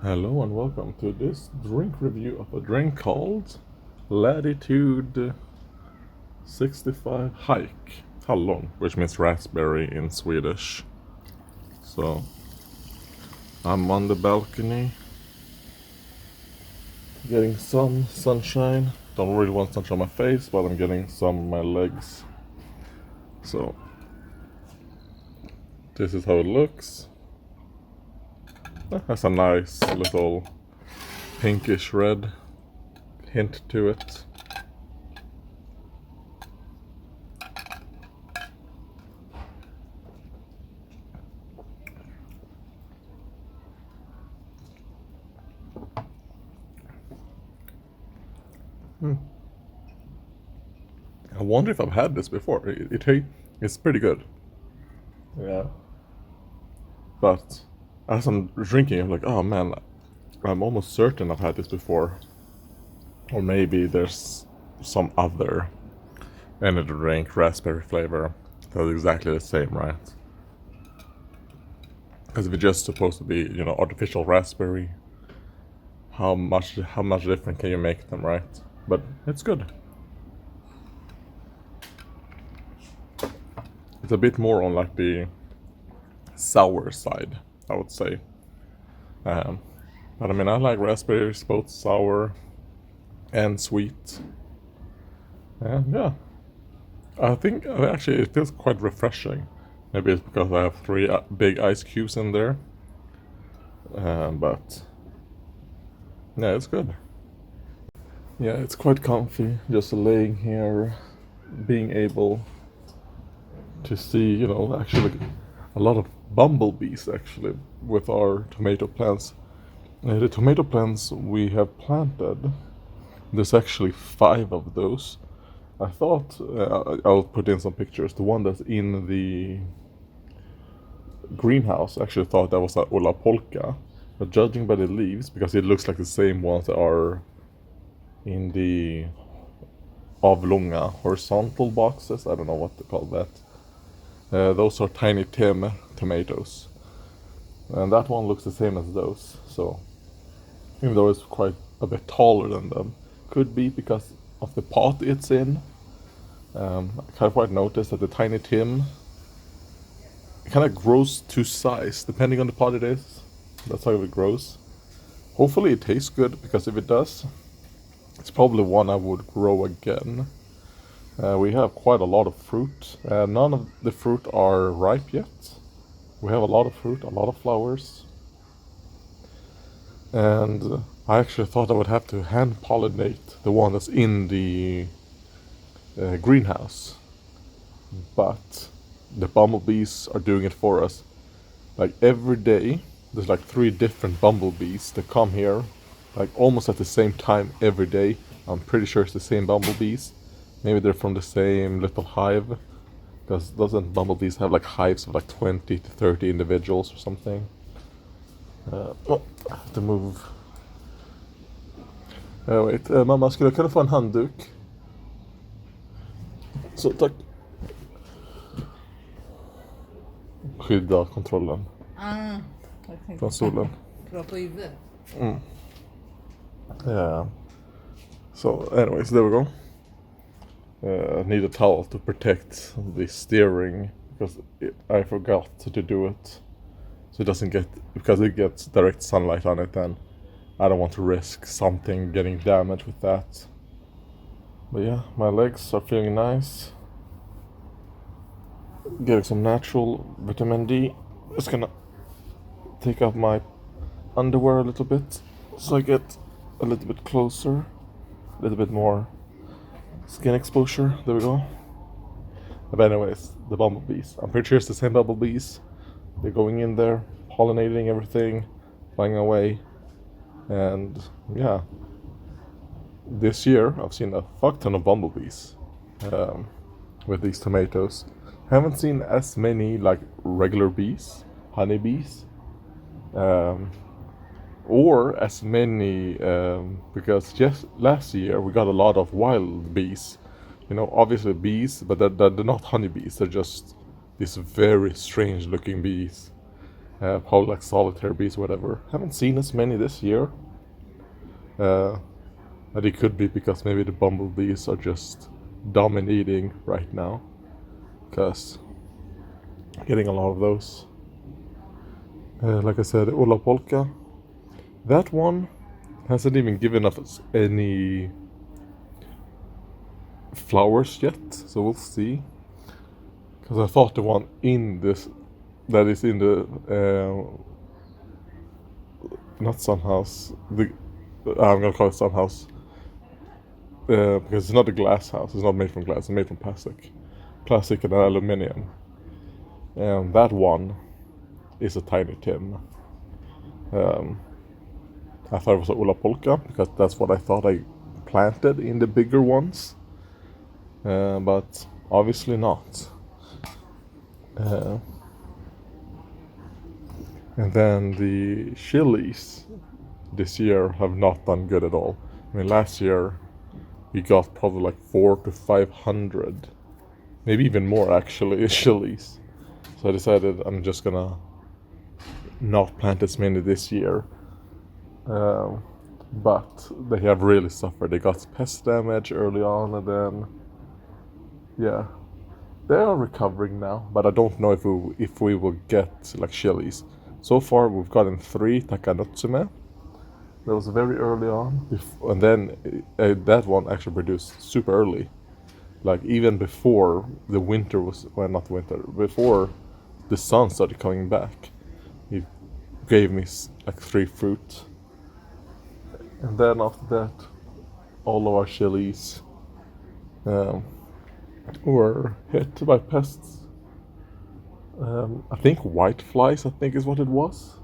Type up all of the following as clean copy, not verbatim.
Hello and welcome to this drink review of a drink called Latitude 65 Hajk Hallon, which means raspberry in Swedish. So I'm on the balcony getting some sunshine. Don't really want sunshine on my face, but I'm getting some on my legs. So this is how it looks. It has a nice little pinkish red hint to it. I wonder if I've had this before. It's pretty good. Yeah. But as I'm drinking, I'm like, oh man, I'm almost certain I've had this before. Or maybe there's some other energy drink, raspberry flavor, that's exactly the same, right? Because if it's just supposed to be, artificial raspberry, how much different can you make them, right? But it's good. It's a bit more on like the sour side, I would say. But I mean, I like raspberries, both sour and sweet. And yeah, I think actually it feels quite refreshing. Maybe it's because I have three big ice cubes in there. But yeah, it's good. Yeah, it's quite comfy just laying here, being able to see, actually a lot of bumblebees actually with our tomato plants. The tomato plants we have planted, there's actually 5 of those. I thought, I'll put in some pictures, the one that's in the greenhouse, I actually thought that was a Ola Polka, but judging by the leaves, because it looks like the same ones that are in the avlånga horizontal boxes, I don't know what to call that. Those are tiny Tim tomatoes. And that one looks the same as those, so even though it's quite a bit taller than them, could be because of the pot it's in. I kind of quite noticed that the tiny Tim kind of grows to size depending on the pot it is. That's how it grows. Hopefully it tastes good, because if it does, it's probably one I would grow again. We have quite a lot of fruit. None of the fruit are ripe yet. We have a lot of fruit, a lot of flowers. And I actually thought I would have to hand pollinate the one that's in the greenhouse. But the bumblebees are doing it for us. Like every day, there's like 3 different bumblebees that come here, like almost at the same time every day. I'm pretty sure it's the same bumblebees. Maybe they're from the same little hive, because doesn't bumblebees have like hives of like 20 to 30 individuals or something? I have to move. Wait, mamma, skulle jag kunna få en handduk? Så, tack. Skydda kontrollen från solen. Bra på huvudet. Yeah. So, anyways, there we go. Need a towel to protect the steering, because I forgot to do it. So it doesn't get, because it gets direct sunlight on it, and I don't want to risk something getting damaged with that. But yeah, my legs are feeling nice. Getting some natural vitamin D. Just gonna take off my underwear a little bit, so I get a little bit closer, a little bit more skin exposure. There we go. But anyways, the bumblebees. I'm pretty sure it's the same bumblebees. They're going in there, pollinating everything, flying away. And yeah, this year I've seen a fuck ton of bumblebees with these tomatoes. Haven't seen as many like regular bees, honeybees, or as many, because just last year we got a lot of wild bees. Obviously bees, but they're not honeybees. They're just these very strange looking bees. Probably like solitary bees, whatever. Haven't seen as many this year. But it could be because maybe the bumblebees are just dominating right now. Because getting a lot of those. Like I said, Ola Polka. That one hasn't even given us any flowers yet, so we'll see. Because I thought the one in this, that is in the not Sunhouse, I'm gonna call it Sunhouse, because it's not a glass house. It's not made from glass. It's made from plastic and aluminium. And that one is a tiny tin. I thought it was a Ola Polka because that's what I thought I planted in the bigger ones, but obviously not. And then the chilies this year have not done good at all. I mean, last year we got probably like 400 to 500, maybe even more actually, chilies. So I decided I'm just gonna not plant as many this year. But they have really suffered. They got pest damage early on, and then yeah, they are recovering now. But I don't know if we will get like chilies. So far, we've gotten 3 Takanotsume. That was very early on, and then that one actually produced super early, like even before the winter was, well, not winter, before the sun started coming back. It gave me like 3 fruit, and then after that, all of our chilies were hit by pests. I think whiteflies, I think is what it was.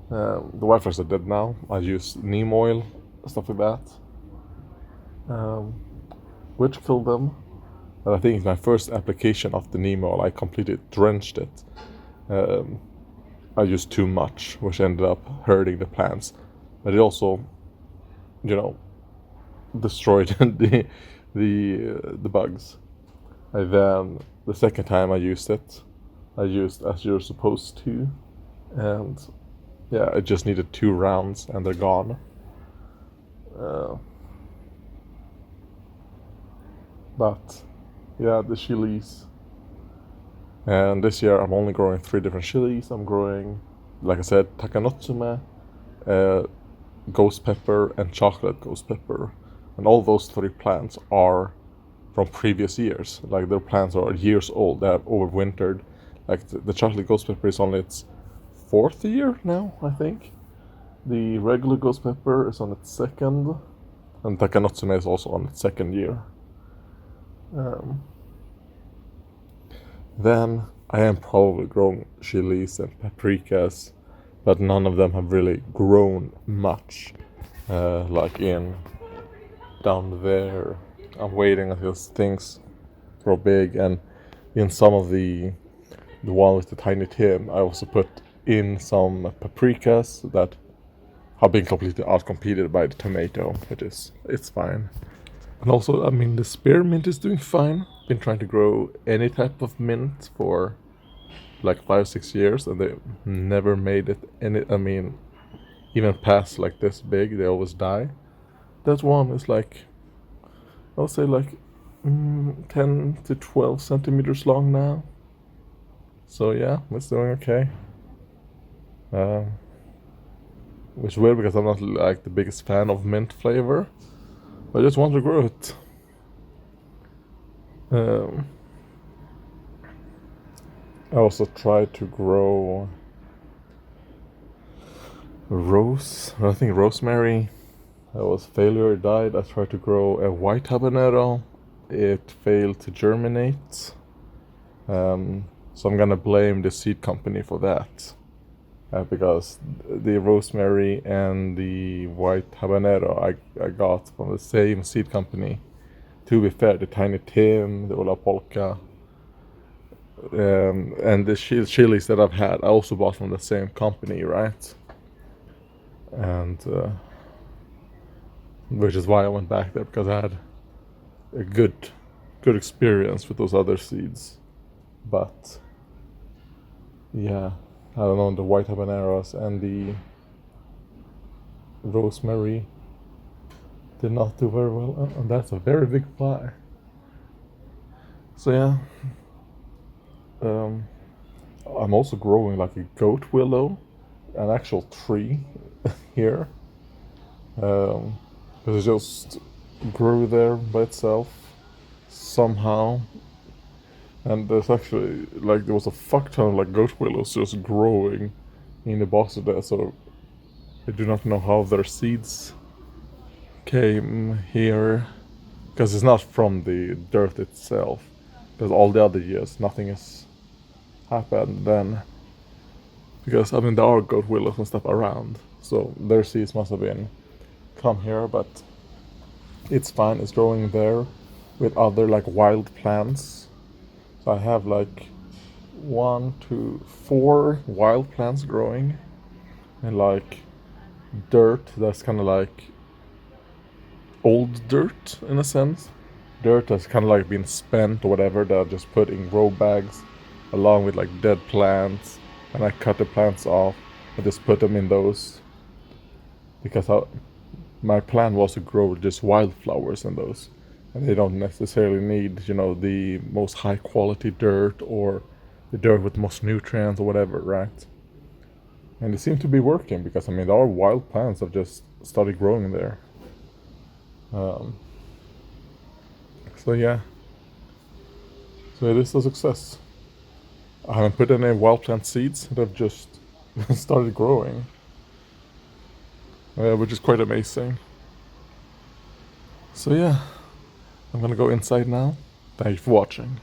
The whiteflies are dead now. I use neem oil, stuff like that, which killed them. And I think in my first application of the neem oil, I completely drenched it. I used too much, which ended up hurting the plants. But it also, destroyed the bugs. And then the second time I used it, I used as you're supposed to, and yeah, I just needed 2 rounds and they're gone. But yeah, the chilies. And this year I'm only growing 3 different chilies. I'm growing, like I said, Takanotsume, ghost pepper, and chocolate ghost pepper. And all those 3 plants are from previous years. Like their plants are years old. They have overwintered. Like the chocolate ghost pepper is on its 4th year now, I think. The regular ghost pepper is on its 2nd, and Takanotsume is also on its 2nd year. Then I am probably growing chilies and paprikas, but none of them have really grown much. Like in down there, I'm waiting until things grow big, and in some of the one with the tiny tin, I also put in some paprikas that have been completely outcompeted by the tomato, it's fine. And also, I mean, the spearmint is doing fine. Been trying to grow any type of mint for like 5-6 years, and they never made it any. I mean, even past like this big, they always die. That one is like, I'll say like 10 to 12 centimeters long now. So yeah, it's doing okay. Which is weird because I'm not like the biggest fan of mint flavor. I just want to grow it. I also tried to grow rosemary. That was failure, it died. I tried to grow a white habanero. It failed to germinate. So I'm gonna blame the seed company for that. Because the rosemary and the white habanero I got from the same seed company. To be fair, the Tiny Tim, the Ola Polka, and the chilies that I've had, I also bought from the same company, right? And which is why I went back there, because I had a good experience with those other seeds. But yeah, I don't know, the white habaneros and the rosemary did not do very well. And that's a very big fly. So yeah, um, I'm also growing like a goat willow, an actual tree here. Because it just grew there by itself somehow. And there's actually like there was a fuck ton of like goat willows just growing in the box of that, so I do not know how their seeds came here. Because it's not from the dirt itself. Because all the other years nothing has happened then. Because I mean there are goat willows and stuff around. So their seeds must have been come here, but it's fine, it's growing there with other like wild plants. So I have like 4 wild plants growing, and like dirt that's kind of like old dirt in a sense. Dirt that's kind of like been spent or whatever that I just put in grow bags along with like dead plants, and I cut the plants off and just put them in those because my plan was to grow just wildflowers in those, and they don't necessarily need the most high quality dirt or the dirt with the most nutrients or whatever, right? And it seemed to be working because I mean our wild plants have just started growing there. Um, so yeah, so it is a success. I haven't put any wild plant seeds; they've just started growing, which is quite amazing. So yeah, I'm gonna go inside now. Thank you for watching.